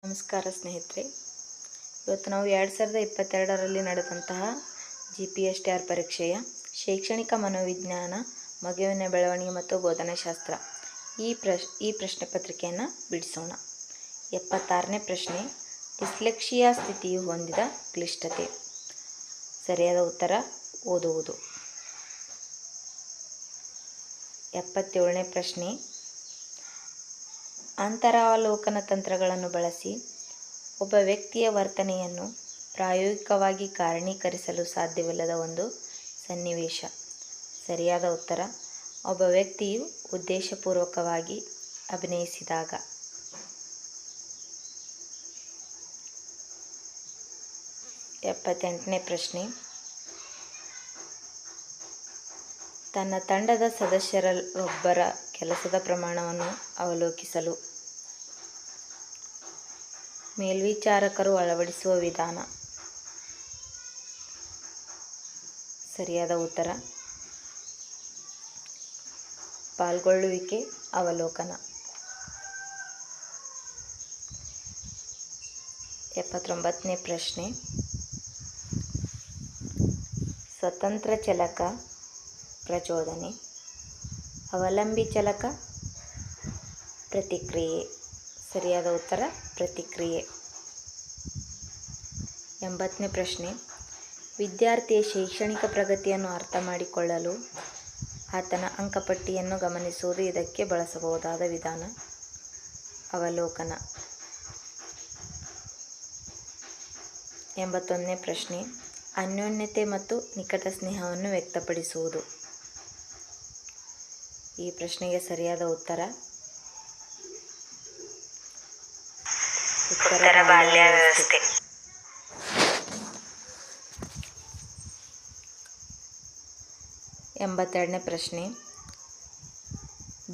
ನಮಸ್ಕಾರ ಸ್ನೇಹಿತರೆ, ಇವತ್ತು ನಾವು 2022ರಲ್ಲಿ ನಡೆದಂತಹ GPSTR ಪರೀಕ್ಷೆಯ ಶೈಕ್ಷಣಿಕ ಮನೋವಿಜ್ಞಾನ, ಮಗುವಿನ ಬೆಳವಣಿಗೆ ಮತ್ತು ಬೋಧನಾಶಾಸ್ತ್ರ ಈ ಪ್ರಶ್ನೆ ಪತ್ರಿಕೆಯನ್ನು ಬಿಡಿಸೋಣ. 76ನೇ ಪ್ರಶ್ನೆ, ಡಿಸ್ಲೆಕ್ಸಿಯಾ ಸ್ಥಿತಿಯು ಹೊಂದಿದ ಕ್ಲಿಷ್ಟತೆ. ಸರಿಯಾದ ಉತ್ತರ ಓದುವುದು. 77ನೇ ಪ್ರಶ್ನೆ, ಅಂತರಾವಲೋಕನ ತಂತ್ರಗಳನ್ನು ಬಳಸಿ ಒಬ್ಬ ವ್ಯಕ್ತಿಯ ವರ್ತನೆಯನ್ನು ಪ್ರಾಯೋಗಿಕವಾಗಿ ಕಾರಣೀಕರಿಸಲು ಸಾಧ್ಯವಿಲ್ಲದ ಒಂದು ಸನ್ನಿವೇಶ. ಸರಿಯಾದ ಉತ್ತರ, ಒಬ್ಬ ವ್ಯಕ್ತಿಯು ಉದ್ದೇಶಪೂರ್ವಕವಾಗಿ ಅಭಿನಯಿಸಿದಾಗ. 78ನೇ ಪ್ರಶ್ನೆ, ತನ್ನ ತಂಡದ ಸದಸ್ಯರೊಬ್ಬರ ಕೆಲಸದ ಪ್ರಮಾಣವನ್ನು ಅವಲೋಕಿಸಲು ಮೇಲ್ವಿಚಾರಕರು ಅಳವಡಿಸುವ ವಿಧಾನ. ಸರಿಯಾದ ಉತ್ತರ, ಪಾಲ್ಗೊಳ್ಳುವಿಕೆ ಅವಲೋಕನ. 79ನೇ ಪ್ರಶ್ನೆ, ಸ್ವತಂತ್ರ ಚಲಕ ಪ್ರಚೋದನೆ, ಅವಲಂಬಿ ಚಲಕ ಪ್ರತಿಕ್ರಿಯೆ. ಸರಿಯಾದ ಉತ್ತರ ಪ್ರತಿಕ್ರಿಯೆ. 80ನೇ ಪ್ರಶ್ನೆ, ವಿದ್ಯಾರ್ಥಿಯ ಶೈಕ್ಷಣಿಕ ಪ್ರಗತಿಯನ್ನು ಅರ್ಥ ಮಾಡಿಕೊಳ್ಳಲು ಆತನ ಅಂಕಪಟ್ಟಿಯನ್ನು ಗಮನಿಸುವುದು ಇದಕ್ಕೆ ಬಳಸಬಹುದಾದ ವಿಧಾನ. ಅವಲೋಕನ. 81ನೇ ಪ್ರಶ್ನೆ, ಅನ್ಯೋನ್ಯತೆ ಮತ್ತು ನಿಕಟ ಸ್ನೇಹವನ್ನು ವ್ಯಕ್ತಪಡಿಸುವುದು. ಈ ಪ್ರಶ್ನೆಗೆ ಸರಿಯಾದ ಉತ್ತರ ಬಾಲ್ಯ ವ್ಯವಸ್ಥೆ. 82ನೇ ಪ್ರಶ್ನೆ,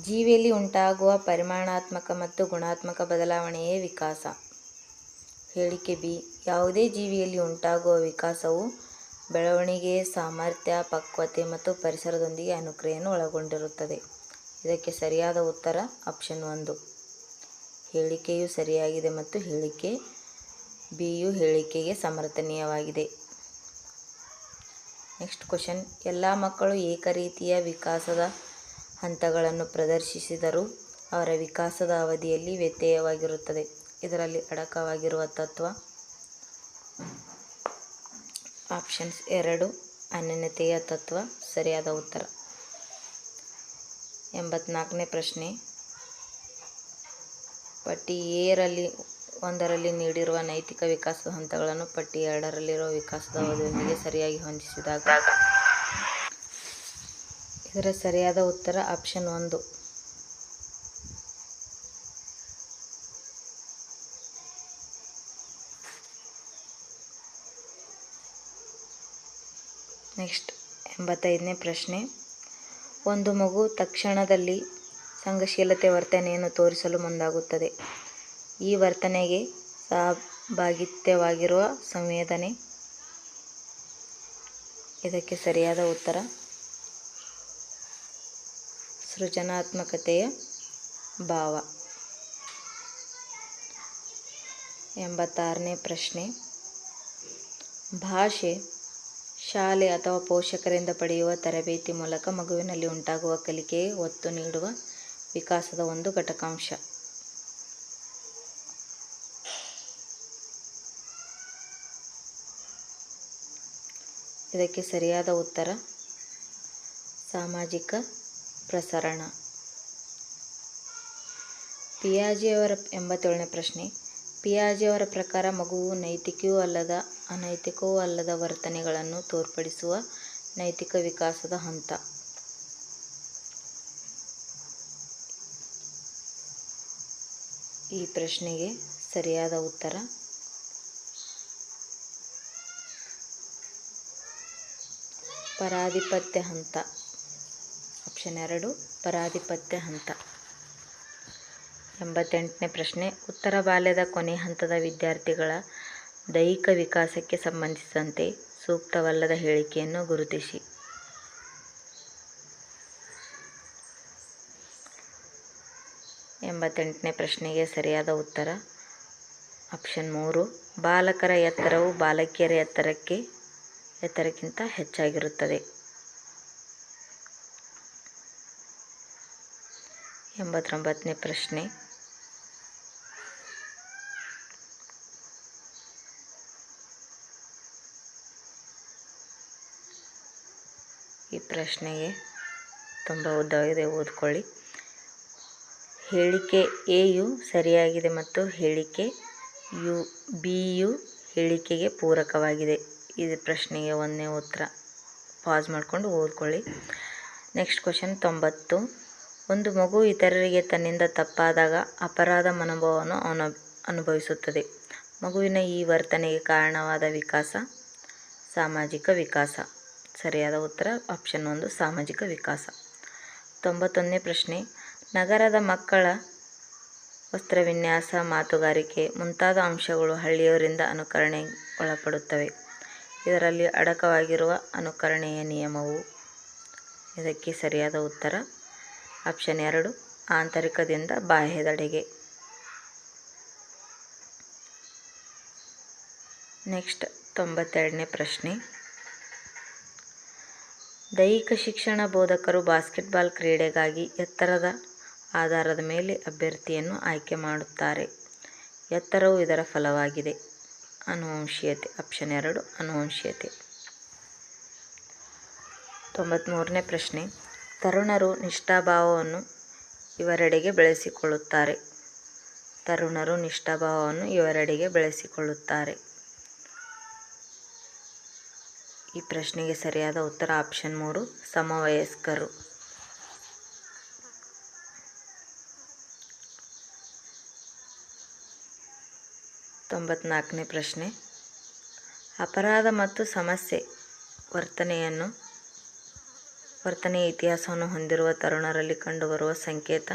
ಜೀವಿಯಲ್ಲಿ ಉಂಟಾಗುವ ಪರಿಮಾಣಾತ್ಮಕ ಮತ್ತು ಗುಣಾತ್ಮಕ ಬದಲಾವಣೆಯೇ ವಿಕಾಸ. ಹೇಳಿಕೆ ಬಿ, ಯಾವುದೇ ಜೀವಿಯಲ್ಲಿ ಉಂಟಾಗುವ ವಿಕಾಸವು ಬೆಳವಣಿಗೆ, ಸಾಮರ್ಥ್ಯ, ಪಕ್ವತೆ ಮತ್ತು ಪರಿಸರದೊಂದಿಗೆ ಅನುಕ್ರಿಯೆಯನ್ನು ಒಳಗೊಂಡಿರುತ್ತದೆ. ಇದಕ್ಕೆ ಸರಿಯಾದ ಉತ್ತರ ಆಪ್ಷನ್ 1. ಹೇಳಿಕೆಯು ಸರಿಯಾಗಿದೆ ಮತ್ತು ಹೇಳಿಕೆ ಬಿಯು ಹೇಳಿಕೆಗೆ ಸಮರ್ಥನೀಯವಾಗಿದೆ. ನೆಕ್ಸ್ಟ್ ಕ್ವಶನ್, ಎಲ್ಲ ಮಕ್ಕಳು ಏಕರೀತಿಯ ವಿಕಾಸದ ಹಂತಗಳನ್ನು ಪ್ರದರ್ಶಿಸಿದರೂ ಅವರ ವಿಕಾಸದ ಅವಧಿಯಲ್ಲಿ ವ್ಯತ್ಯಯವಾಗಿರುತ್ತದೆ. ಇದರಲ್ಲಿ ಅಡಕವಾಗಿರುವ ತತ್ವ. ಆಪ್ಷನ್ಸ್ 2, ಅನನ್ಯತೆಯ ತತ್ವ. ಸರಿಯಾದ ಉತ್ತರ. 84ನೇ ಪ್ರಶ್ನೆ, ಪಟ್ಟಿ A1ರಲ್ಲಿ ನೀಡಿರುವ ನೈತಿಕ ವಿಕಾಸದ ಹಂತಗಳನ್ನು ಪಟ್ಟಿ 2ರಲ್ಲಿರುವ ವಿಕಾಸದ ಅವಧಿಯೊಂದಿಗೆ ಸರಿಯಾಗಿ ಹೊಂದಿಸಿದಾಗ. ಇದರ ಸರಿಯಾದ ಉತ್ತರ ಆಪ್ಷನ್ 1. ನೆಕ್ಸ್ಟ್ 85ನೇ ಪ್ರಶ್ನೆ, ಒಂದು ಮಗು ತಕ್ಷಣದಲ್ಲಿ ಸಂಘಶೀಲತೆ ವರ್ತನೆಯನ್ನು ತೋರಿಸಲು ಮುಂದಾಗುತ್ತದೆ. ಈ ವರ್ತನೆಗೆ ಸಹಭಾಗಿತ್ವವಾಗಿರುವ ಸಂವೇದನೆ. ಇದಕ್ಕೆ ಸರಿಯಾದ ಉತ್ತರ ಸೃಜನಾತ್ಮಕತೆಯ ಭಾವ. 86ನೇ ಪ್ರಶ್ನೆ, ಭಾಷೆ ಶಾಲೆ ಅಥವಾ ಪೋಷಕರಿಂದ ಪಡೆಯುವ ತರಬೇತಿ ಮೂಲಕ ಮಗುವಿನಲ್ಲಿ ಉಂಟಾಗುವ ಕಲಿಕೆಗೆ ಒತ್ತು ನೀಡುವ ವಿಕಾಸದ ಒಂದು ಘಟಕಾಂಶ. ಇದಕ್ಕೆ ಸರಿಯಾದ ಉತ್ತರ ಸಾಮಾಜಿಕ ಪ್ರಸರಣ. ಪಿಯಾಜೆಯವರ 87ನೇ ಪ್ರಶ್ನೆ, ಪಿಯಾಜೆಯವರ ಪ್ರಕಾರ ಮಗುವು ನೈತಿಕವೂ ಅಲ್ಲದ ಅನೈತಿಕವೂ ಅಲ್ಲದ ವರ್ತನೆಗಳನ್ನು ತೋರ್ಪಡಿಸುವ ನೈತಿಕ ವಿಕಾಸದ ಹಂತ. ಈ ಪ್ರಶ್ನೆಗೆ ಸರಿಯಾದ ಉತ್ತರ ಪರಾಧಿಪತ್ಯ ಹಂತ. ಆಪ್ಷನ್ 2, ಪರಾಧಿಪತ್ಯ ಹಂತ. 88ನೇ ಪ್ರಶ್ನೆ, ಉತ್ತರ ಬಾಲ್ಯದ ಕೊನೆ ಹಂತದ ವಿದ್ಯಾರ್ಥಿಗಳ ದೈಹಿಕ ವಿಕಾಸಕ್ಕೆ ಸಂಬಂಧಿಸಿದಂತೆ ಸೂಕ್ತವಲ್ಲದ ಹೇಳಿಕೆಯನ್ನು ಗುರುತಿಸಿ. 88ನೇ ಪ್ರಶ್ನೆಗೆ ಸರಿಯಾದ ಉತ್ತರ ಆಪ್ಷನ್ 3 ಬಾಲಕರ ಎತ್ತರವು ಬಾಲಕಿಯರ ಎತ್ತರಕ್ಕಿಂತ ಹೆಚ್ಚಾಗಿರುತ್ತದೆ. 89ನೇ ಪ್ರಶ್ನೆ. ಈ ಪ್ರಶ್ನೆಗೆ ತುಂಬ ಉದ್ದವಾಗಿದೆ, ಓದ್ಕೊಳ್ಳಿ. ಹೇಳಿಕೆ ಎ ಯು ಸರಿಯಾಗಿದೆ ಮತ್ತು ಹೇಳಿಕೆ ಬಿ ಯು ಹೇಳಿಕೆಗೆ ಪೂರಕವಾಗಿದೆ. ಇದು ಪ್ರಶ್ನೆಗೆ ಒಂದನೇ ಉತ್ತರ. ಪಾಸ್ ಮಾಡಿಕೊಂಡು ಓದ್ಕೊಳ್ಳಿ. Next question 90. ಒಂದು ಮಗು ಇತರರಿಗೆ ತನ್ನಿಂದ ತಪ್ಪಾದಾಗ ಅಪರಾಧ ಮನೋಭಾವವನ್ನು ಅನುಭವಿಸುತ್ತದೆ. ಮಗುವಿನ ಈ ವರ್ತನೆಗೆ ಕಾರಣವಾದ ವಿಕಾಸ ಸಾಮಾಜಿಕ ವಿಕಾಸ. ಸರಿಯಾದ ಉತ್ತರ ಆಪ್ಷನ್ 1 ಸಾಮಾಜಿಕ ವಿಕಾಸ. 91ನೇ ಪ್ರಶ್ನೆ. ನಗರದ ಮಕ್ಕಳ ವಸ್ತ್ರವಿನ್ಯಾಸ, ಮಾತುಗಾರಿಕೆ ಮುಂತಾದ ಅಂಶಗಳು ಹಳ್ಳಿಯವರಿಂದ ಅನುಕರಣೆಗೊಳಪಡುತ್ತವೆ. ಇದರಲ್ಲಿ ಅಡಕವಾಗಿರುವ ಅನುಕರಣೆಯ ನಿಯಮವು. ಇದಕ್ಕೆ ಸರಿಯಾದ ಉತ್ತರ ಆಪ್ಷನ್ 2 ಆಂತರಿಕದಿಂದ ಬಾಹ್ಯದೆಡೆಗೆ. ನೆಕ್ಸ್ಟ್ 92ನೇ ಪ್ರಶ್ನೆ. ದೈಹಿಕ ಶಿಕ್ಷಣ ಬೋಧಕರು ಬಾಸ್ಕೆಟ್ಬಾಲ್ ಕ್ರೀಡೆಗಾಗಿ ಎತ್ತರದ ಆಧಾರದ ಮೇಲೆ ಅಭ್ಯರ್ಥಿಯನ್ನು ಆಯ್ಕೆ ಮಾಡುತ್ತಾರೆ. ಎತ್ತರವು ಇದರ ಫಲವಾಗಿದೆ. ಆನುವಂಶೀಯತೆ. ಆಪ್ಷನ್ 2 ಆನುವಂಶೀಯತೆ. 93ನೇ ಪ್ರಶ್ನೆ. ತರುಣರು ನಿಷ್ಠಾಭಾವವನ್ನು ಇವರೆಡೆಗೆ ಬೆಳೆಸಿಕೊಳ್ಳುತ್ತಾರೆ. ತರುಣರು ನಿಷ್ಠಾಭಾವವನ್ನು ಇವರೆಡೆಗೆ ಬೆಳೆಸಿಕೊಳ್ಳುತ್ತಾರೆ. ಈ ಪ್ರಶ್ನೆಗೆ ಸರಿಯಾದ ಉತ್ತರ ಆಪ್ಷನ್ 3 ಸಮವಯಸ್ಕರು. 94ನೇ ಪ್ರಶ್ನೆ. ಅಪರಾಧ ಮತ್ತು ಸಮಸ್ಯೆ ವರ್ತನೆಯ ಇತಿಹಾಸವನ್ನು ಹೊಂದಿರುವ ತರುಣರಲ್ಲಿ ಕಂಡುಬರುವ ಸಂಕೇತ.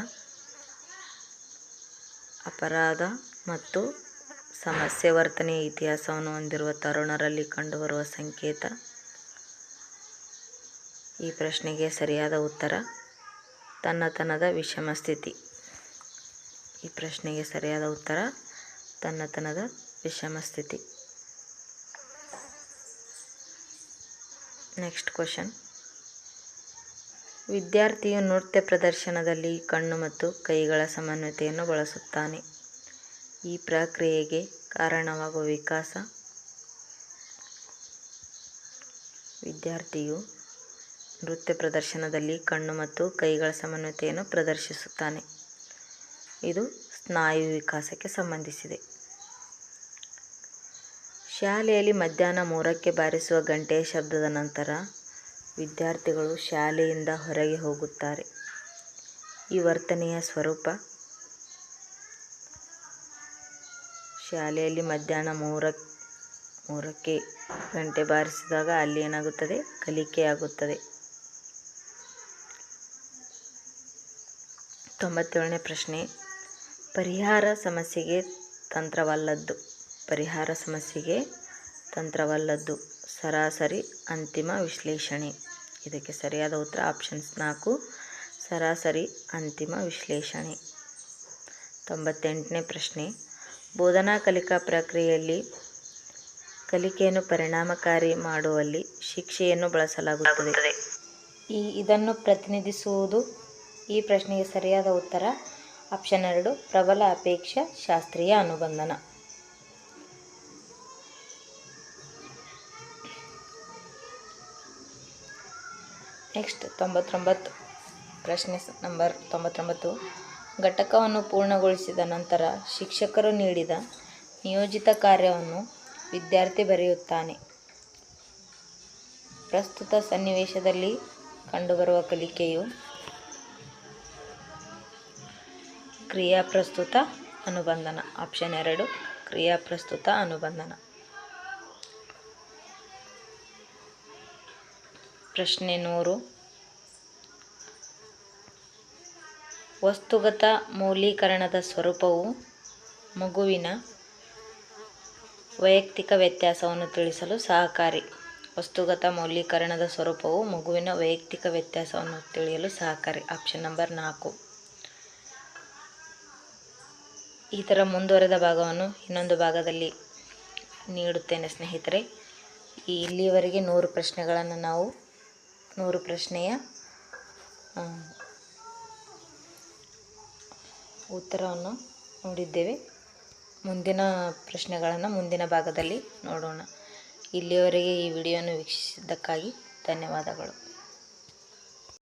ಅಪರಾಧ ಮತ್ತು ಸಮಸ್ಯೆ ವರ್ತನೆಯ ಇತಿಹಾಸವನ್ನು ಹೊಂದಿರುವ ತರುಣರಲ್ಲಿ ಕಂಡುಬರುವ ಸಂಕೇತ. ಈ ಪ್ರಶ್ನೆಗೆ ಸರಿಯಾದ ಉತ್ತರ ತನ್ನತನದ ವಿಷಮ ಸ್ಥಿತಿ. ಈ ಪ್ರಶ್ನೆಗೆ ಸರಿಯಾದ ಉತ್ತರ ತನ್ನತನದ ವಿಷಮ ಸ್ಥಿತಿ. Next question. ವಿದ್ಯಾರ್ಥಿಯು ನೃತ್ಯ ಪ್ರದರ್ಶನದಲ್ಲಿ ಕಣ್ಣು ಮತ್ತು ಕೈಗಳ ಸಮನ್ವಯತೆಯನ್ನು ಬಳಸುತ್ತಾನೆ. ಈ ಪ್ರಕ್ರಿಯೆಗೆ ಕಾರಣವಾಗುವ ವಿಕಾಸ. ವಿದ್ಯಾರ್ಥಿಯು ನೃತ್ಯ ಪ್ರದರ್ಶನದಲ್ಲಿ ಕಣ್ಣು ಮತ್ತು ಕೈಗಳ ಸಮನ್ವಯತೆಯನ್ನು ಪ್ರದರ್ಶಿಸುತ್ತಾನೆ. ಇದು ಸ್ನಾಯು ವಿಕಾಸಕ್ಕೆ ಸಂಬಂಧಿಸಿದೆ. ಶಾಲೆಯಲ್ಲಿ ಮಧ್ಯಾಹ್ನ 3ಕ್ಕೆ ಬಾರಿಸುವ ಗಂಟೆಯ ಶಬ್ದದ ನಂತರ ವಿದ್ಯಾರ್ಥಿಗಳು ಶಾಲೆಯಿಂದ ಹೊರಗೆ ಹೋಗುತ್ತಾರೆ. ಈ ವರ್ತನೆಯ ಸ್ವರೂಪ. ಶಾಲೆಯಲ್ಲಿ ಮಧ್ಯಾಹ್ನ 3ಕ್ಕೆ ಗಂಟೆ ಬಾರಿಸಿದಾಗ ಅಲ್ಲಿ ಏನಾಗುತ್ತದೆ? ಕಲಿಕೆಯಾಗುತ್ತದೆ. 97ನೇ ಪ್ರಶ್ನೆ. ಪರಿಹಾರ ಸಮಸ್ಯೆಗೆ ತಂತ್ರವಲ್ಲದ್ದು ಸರಾಸರಿ ಅಂತಿಮ ವಿಶ್ಲೇಷಣೆ. ಇದಕ್ಕೆ ಸರಿಯಾದ ಉತ್ತರ ಆಪ್ಷನ್ 4 ಸರಾಸರಿ ಅಂತಿಮ ವಿಶ್ಲೇಷಣೆ. 98ನೇ ಪ್ರಶ್ನೆ. ಬೋಧನಾ ಕಲಿಕಾ ಪ್ರಕ್ರಿಯೆಯಲ್ಲಿ ಕಲಿಕೆಯನ್ನು ಪರಿಣಾಮಕಾರಿ ಮಾಡುವಲ್ಲಿ ಶಿಕ್ಷೆಯನ್ನು ಬಳಸಲಾಗುತ್ತದೆ. ಇದನ್ನು ಪ್ರತಿನಿಧಿಸುವುದು. ಈ ಪ್ರಶ್ನೆಗೆ ಸರಿಯಾದ ಉತ್ತರ ಆಪ್ಷನ್ 2 ಪ್ರಬಲ ಅಪೇಕ್ಷಾ ಶಾಸ್ತ್ರೀಯ ಅನುಬಂಧನ. ನೆಕ್ಸ್ಟ್ 99 ಪ್ರಶ್ನೆ ನಂಬರ್ 99. ಘಟಕವನ್ನು ಪೂರ್ಣಗೊಳಿಸಿದ ನಂತರ ಶಿಕ್ಷಕರು ನೀಡಿದ ನಿಯೋಜಿತ ಕಾರ್ಯವನ್ನು ವಿದ್ಯಾರ್ಥಿ ಬರೆಯುತ್ತಾನೆ. ಪ್ರಸ್ತುತ ಸನ್ನಿವೇಶದಲ್ಲಿ ಕಂಡುಬರುವ ಕಲಿಕೆಯು ಕ್ರಿಯಾಪ್ರಸ್ತುತ ಅನುಬಂಧನ. ಆಪ್ಷನ್ 2 ಕ್ರಿಯಾಪ್ರಸ್ತುತ ಅನುಬಂಧನ. ಪ್ರಶ್ನೆ 100. ವಸ್ತುಗತ ಮೌಲ್ಯೀಕರಣದ ಸ್ವರೂಪವು ಮಗುವಿನ ವೈಯಕ್ತಿಕ ವ್ಯತ್ಯಾಸವನ್ನು ತಿಳಿಸಲು ಸಹಕಾರಿ. ವಸ್ತುಗತ ಮೌಲ್ಯೀಕರಣದ ಸ್ವರೂಪವು ಮಗುವಿನ ವೈಯಕ್ತಿಕ ವ್ಯತ್ಯಾಸವನ್ನು ತಿಳಿಯಲು ಸಹಕಾರಿ. Option number 4. ಈ ಥರ ಮುಂದುವರೆದ ಭಾಗವನ್ನು ಇನ್ನೊಂದು ಭಾಗದಲ್ಲಿ ನೀಡುತ್ತೇನೆ ಸ್ನೇಹಿತರೆ. ಇಲ್ಲಿಯವರೆಗೆ 100 ಪ್ರಶ್ನೆಗಳನ್ನು ನಾವು 100 ಪ್ರಶ್ನೆಯ ಉತ್ತರವನ್ನು ನೋಡಿದ್ದೇವೆ. ಮುಂದಿನ ಪ್ರಶ್ನೆಗಳನ್ನು ಮುಂದಿನ ಭಾಗದಲ್ಲಿ ನೋಡೋಣ. ಇಲ್ಲಿಯವರೆಗೆ ಈ ವಿಡಿಯೋವನ್ನು ವೀಕ್ಷಿಸಿದ್ದಕ್ಕಾಗಿ ಧನ್ಯವಾದಗಳು.